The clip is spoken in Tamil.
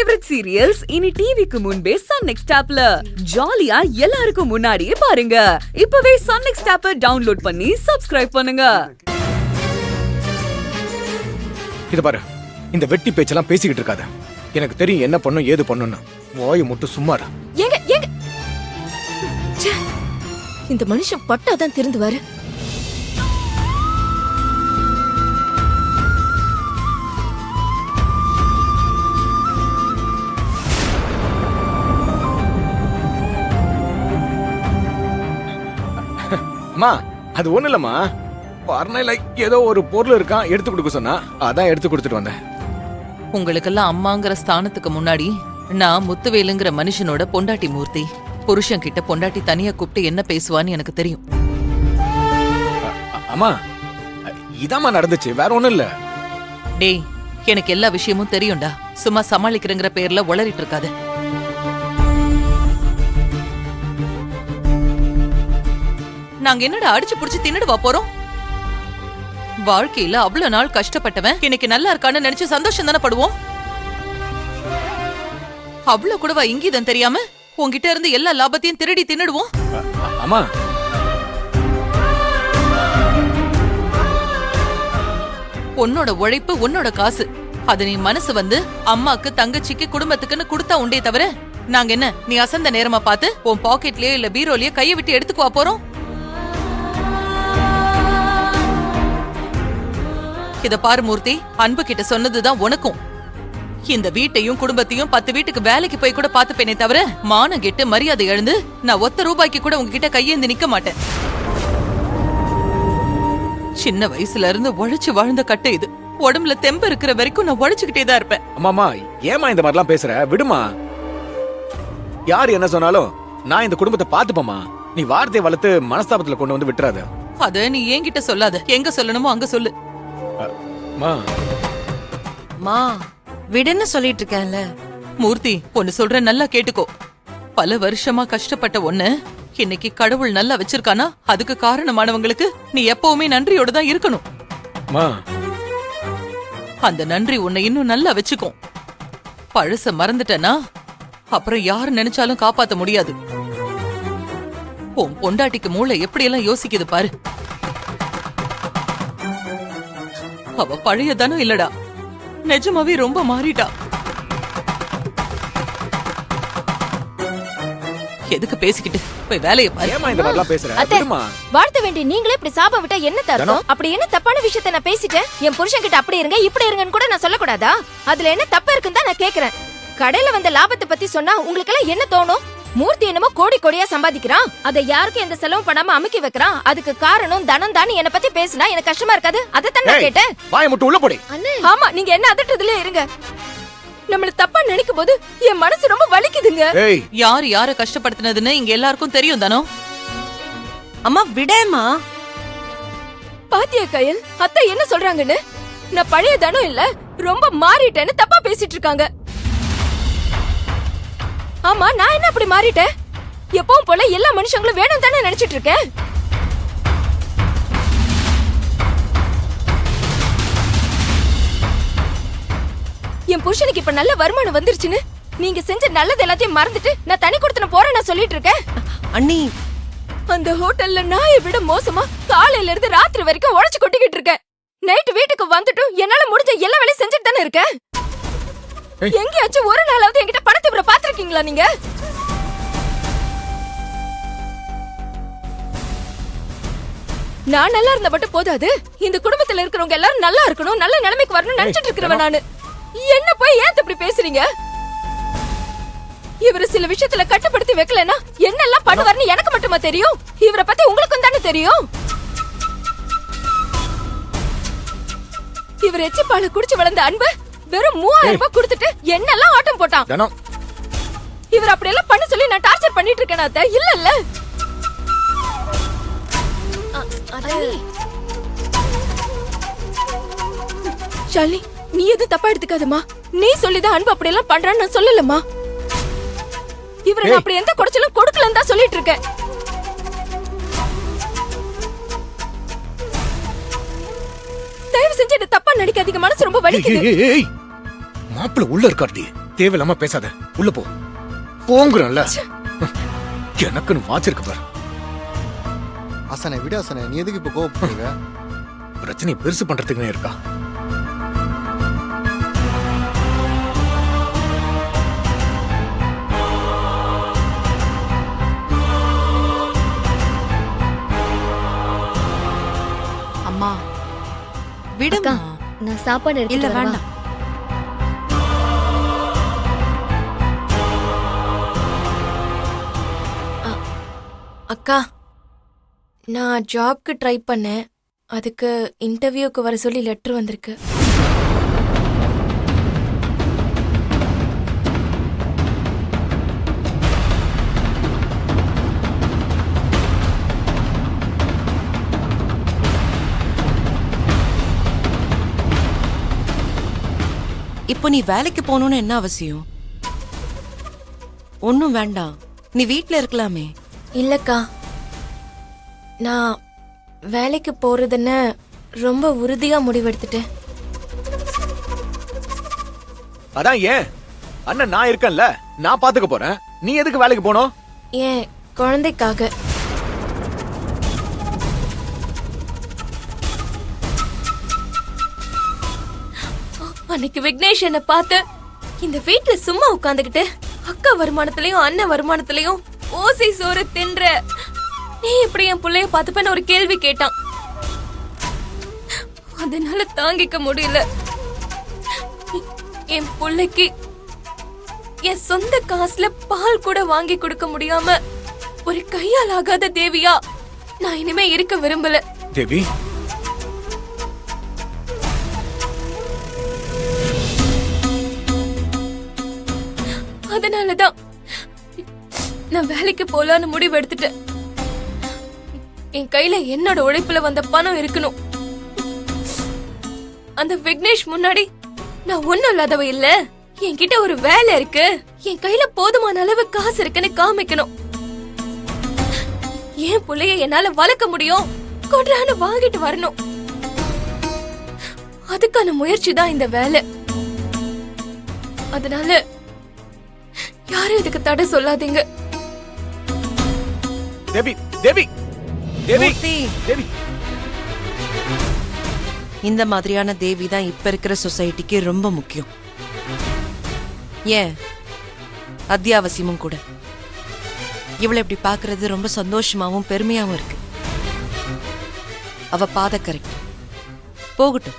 ஃபேவரட் சீரியல்ஸ் இனி டிவிக்கு முன்பே சன் நெக்ஸ்ட் ஆப்ல ஜாலியா எல்லாருக்கும் முன்னாடியே பாருங்க. இப்பவே சன் நெக்ஸ்ட் ஆப்பை டவுன்லோட் பண்ணி சப்ஸ்கிரைப் பண்ணுங்க. இது பாரு, இந்த வெட்டி பேச்செல்லாம் பேசிக்கிட்டு இருக்காத. எனக்கு தெரியும் என்ன பண்ணும் ஏது பண்ணுன்னு. வாயை மட்டும் சும்மாரா. ஏங்க ஏங்க, இந்த மனுஷன் பட்டாதான் திருந்துவாரு. அம்மா, அது ஒண்ணு இல்லம்மா. பர்னைல ஏதோ ஒரு பொருள் இருக்கான், எடுத்து கொடுக்க சொன்னா அதான் எடுத்து கொடுத்துட்டு வந்தேன். உங்களுக்கெல்லாம் அம்மாங்கிற ஸ்தானத்துக்கு முன்னாடி நான் முத்துவேலுங்கிற மனுஷனோட பொண்டாட்டி மூர்த்தி. புருஷன் கிட்ட பொண்டாட்டி தனியா கூப்பிட்டு என்ன பேசுவான்னு எனக்கு தெரியும். அம்மா, இதாம்மா நடந்துச்சு, வேற ஒண்ணும் இல்ல. டேய், எனக்கு எல்லா விஷயமும் தெரியும்டா. சும்மா சமாளிக்கிறங்கிற பேர்ல உளறிட்டு இருக்காத. நாங்க என்னடா அடிச்சு புடிச்சு தின்னுடுவா போறோம்? வாழ்க்கையில அவ்வளவு நாள் கஷ்டப்பட்டவன் இன்னைக்கு நல்லா இருக்கான்னு நினைச்சு சந்தோஷம் தானே படுவோம். அவ்வளவு கூடவா இங்கீதம் தெரியாம உன்கிட்ட இருந்து எல்லா லாபத்தையும் திருடி தின்னுடுவோம். அம்மா, உன்னோட உழைப்பு உன்னோட காசு. அது நீ மனசு வந்து அம்மாக்கு தங்கச்சிக்கு குடும்பத்துக்குன்னு கொடுத்தா உண்டே தவிர நாங்க என்ன நீ அசந்த நேரமா பார்த்து உன் பாக்கெட்லயோ இல்ல பீரோலயோ கையை விட்டு எடுத்துக்குவா போறோம்? இத பாரு மூர்த்தி, அன்பு கிட்ட சொன்னதுதான் உனக்கும். இந்த வீட்டையும் குடும்பத்தையும் 10 வீட்டுக்கு வேலைக்கு போய் கூட பாத்துப்பேனே தவிர மானம் கெட்டு மரியாதை எழுந்து நான் ஒத்த ரூபாய்க்கு கூட உங்ககிட்ட கையேந்து நிக்க மாட்டேன். சின்ன வயசுல இருந்து உழைச்சு வாழ்ந்த கட்டை இது. உடம்புல தெம்பு இருக்கிற வரைக்கும் நான் உழைச்சுக்கிட்டே தான் இருப்பேன். அம்மாமா, ஏமா இந்த மாதிரிலாம் பேசுற? விடுமா. யார் என்ன சொன்னாலும் நான் இந்த குடும்பத்தை பாத்துப்போமா. நீ வார்த்தையை வளர்த்து மனஸ்தாபத்துல கொண்டு வந்து விட்டுறாத. அத நீ என்கிட்ட சொல்லாத. எங்க சொல்லணுமோ அங்க சொல்லு. மா, விடுன்னு சொல்லிட்டு இருக்கேன்ல. மூர்த்தி, ஒன்னு சொல்ற, நல்லா கேட்டுக்கோ. பல வருஷமா கஷ்டப்பட்ட ஒண்ணு இன்னைக்கு கடவுள் நல்லா வச்சிருக்கானா அதுக்கு காரணமானவங்களுக்கு நீ எப்பவுமே நன்றியோட தான் இருக்கணும். அந்த நன்றி உன்னை இன்னும் நல்லா வச்சுக்கும். பழச மறந்துட்டனா அப்புறம் யாரு நினைச்சாலும் காப்பாத்த முடியாது. உன் பொண்டாட்டிக்கு மூளை எப்படியெல்லாம் யோசிக்குது பாரு. அவ பழையதானும் இல்லடா, நிஜமாவே ரொம்ப மாறிட்டா. எதுக்கு பேசிக்கிட்டு போய் வேலையை பாரு. ஏமா இந்த மாதிரிலாம் பேசுற? விடுமா. வாழ்த்த வேண்டிய நீங்களே இப்படி சாபம் விட்டா என்ன தரும்? அப்படி என்ன தப்பான விஷயத்தை நான் பேசிட்டேன்? என் புருஷன் கிட்ட அப்படி இருங்க இப்படி இருங்கன்னு கூட நான் சொல்லக்கூடாதா? அதுல என்ன தப்பு இருக்குன்னு தான் நான் கேக்குறேன். கடையில வந்த லாபத்தை பத்தி சொன்னா உங்களுக்கு எல்லாம் என்ன தோணும்? மூர்த்தி என்னமோ கோடி கோடியா சம்பாதிக்கிறான், அதை யாருக்கும் எந்த செலவும் பண்ணாம அமுக்கி வைக்கிறான். அதுக்கு காரணம் தனம் தான். என்ன பத்தி பேசினா எனக்கு கஷ்டமா இருக்காது? அதைத்தான் நான் கேட்டேன். வாயை மட்டும் உள்ள போடி. ஆமா, நீங்க என்ன அதட்டதுல இருங்க. நம்மள தப்பா நினைக்கும் போது என் மனசு ரொம்ப வலிக்குதுங்க. யார் யார கஷ்டப்படுத்தினதுன்னு இங்க எல்லாருக்கும் தெரியும் தானோ. அம்மா விடேமா. பாத்தியா கயல், அத்தை என்ன சொல்றாங்கன்னு? நான் பழைய தானோ இல்ல, ரொம்ப மாறிட்டேன்னு தப்பா பேசிட்டு இருக்காங்க. ஆமா, நான் என்ன அப்படி மாறிட்டேன்? எப்பவும் போல எல்லா மனுஷங்களும் வேணும் தானே நினைச்சிட்டு இருக்கேன். என் புருஷனுக்கு இப்ப நல்ல வருமானம் வந்துருச்சுன்னு நீங்க செஞ்ச நல்லது எல்லாத்தையும் மறந்துட்டு நான் தனி கொடுத்துன போறேன் நான் சொல்லிட்டு இருக்கேன். அண்ணி, அந்த ஹோட்டல்ல நாயை விட மோசமா காலையில இருந்து ராத்திரி வரைக்கும் உழைச்சு கொட்டிக்கிட்டு இருக்கேன். நைட்டு வீட்டுக்கு வந்துட்டும் என்னால முடிஞ்ச எல்லா வேலையும் செஞ்சுட்டு தானே இருக்கேன். எங்கேயாச்சும் ஒரு நாளாவது என்கிட்ட பணத்தை பாத்திருக்கீங்களா நீங்க? நான் நல்லா இருந்த மட்டும் போதாது, இந்த குடும்பத்துல இருக்கிறவங்க எல்லாரும் நல்லா இருக்கணும், நல்ல நிலைமைக்கு வரணும்னு நினைச்சிட்டு இருக்கிறவன் நானு. என்ன போய் ஏன் இப்படி பேசுறீங்க? இவரு சில விஷயத்துல கட்டுப்படுத்தி வைக்கலனா என்னெல்லாம் பண்ணுவாருன்னு எனக்கு மட்டுமா தெரியும்? இவரை பத்தி உங்களுக்கும் தானே தெரியும். இவர் எச்சிப்பால குடிச்சு வளர்ந்த அன்பு வெறும் 3000 ரூபாய் கொடுத்துட்டு என்னெல்லாம் ஆட்டம் போட்டான். இவர் அப்படி எல்லாம் பண்ண சொல்லி நான் டார்ச்சர் பண்ணிட்டு இருக்கேன் அத்தை. இல்ல இல்ல ஷாலினி, நீ எதுவும் தப்பா எடுத்துக்காதம்மா. நீ சொல்லிதான் அன்பு அப்படி எல்லாம் பண்றான்னு நான் சொல்லலம்மா. இவரை நான் அப்படி எந்த குடைச்சலும் கொடுக்கலன்னு தான் சொல்லிட்டு இருக்கேன். தயவு செஞ்சு என்ன தப்பா நினைக்காதீங்க, மனசு ரொம்ப வலிக்குது. மாப்பிள்ள உள்ள இருக்கார்டி, தேவையில்லாம பேசாத. உள்ள போ. போங்கறல்ல. எனக்குன்னு வாச்சிருக்கு பாரு. அசனே விடு அசனே, நீ எதுக்கு இப்ப கோவப்படுற? பிரச்சனை பெருசு பண்றதுக்குனே இருக்கா? அம்மா விடுமா. நான் சாப்பாடு இல்ல எடுத்துட்டு வரவா? வேண்டாம். அக்கா, நான் ஜாப்க்கு ட்ரை பண்ணேன். அதுக்கு இன்டர்வியூக்கு வர சொல்லி லெட்டர் வந்திருக்கு. இப்போ நீ வேலைக்கு போகணும்னு என்ன அவசியம்? ஒன்னும் வேண்டாம், நீ வீட்ல இருக்கலாமே. இல்லக்கா, நான் வேலைக்கு போறதுன்னு ரொம்ப உறுதியா முடிவெடுத்துட்டேன். அதான் ஏன்? அண்ணன் நான் இருக்கேன்ல, நான் பாத்துக்க போறேன். நீ எதுக்கு வேலைக்கு போனோம்? ஏன் குழந்தைக்காக. அன்னைக்கு விக்னேஷ் என்ன பார்த்து இந்த வீட்ல சும்மா உட்கார்ந்துகிட்டு அக்கா வருமானத்திலயும் அண்ணன் வருமானத்திலயும் ஓசை சோறு தின்ற நீ எப்படி என் புள்ளைய பார்த்துப்பேன்னு ஒரு கேள்வி கேட்டான். அதனால தாங்கிக்க முடியல. என் புள்ளைக்கு என் சொந்த காசுல பால் கூட வாங்கி கொடுக்க முடியாம ஒரு கையால் ஆகாத தேவியா நான் இனிமே இருக்க விரும்பல. தேவி, அதனாலதான் நான் வேலைக்கு போலான்னு முடிவு எடுத்துட்டேன். என் கையில என்னோட உழைப்புல வந்த பணம் இருக்கணும். அந்த விக்னேஷ் முன்னாடி நான் ஒண்ணும் இல்லாதவ இல்ல, என்கிட்ட ஒரு வேலை இருக்கு, என் கையில போதுமான அளவு காசு இருக்குன்னு காமிக்கணும். ஏன் புள்ளைய என்னால வளர்க்க முடியும், கொட்ரான்னு வாங்கிட்டு வரணும். அதுக்கான முயற்சி தான் இந்த வேலை. அதனால யாரும் இதுக்கு தடை சொல்லாதீங்க. தேவி, தேவி, தேவி, மூர்த்தி, தேவி. இந்த மாதிரியான தேவி தான் இப்ப இருக்கிற சொசைட்டிக்கு ரொம்ப முக்கியம். ஏன் அத்தியாவசியமும் கூட. இவளை இப்படி பாக்குறது ரொம்ப சந்தோஷமாவும் பெருமையாவும் இருக்கு. அவ பாத கரெக்ட், போகட்டும்.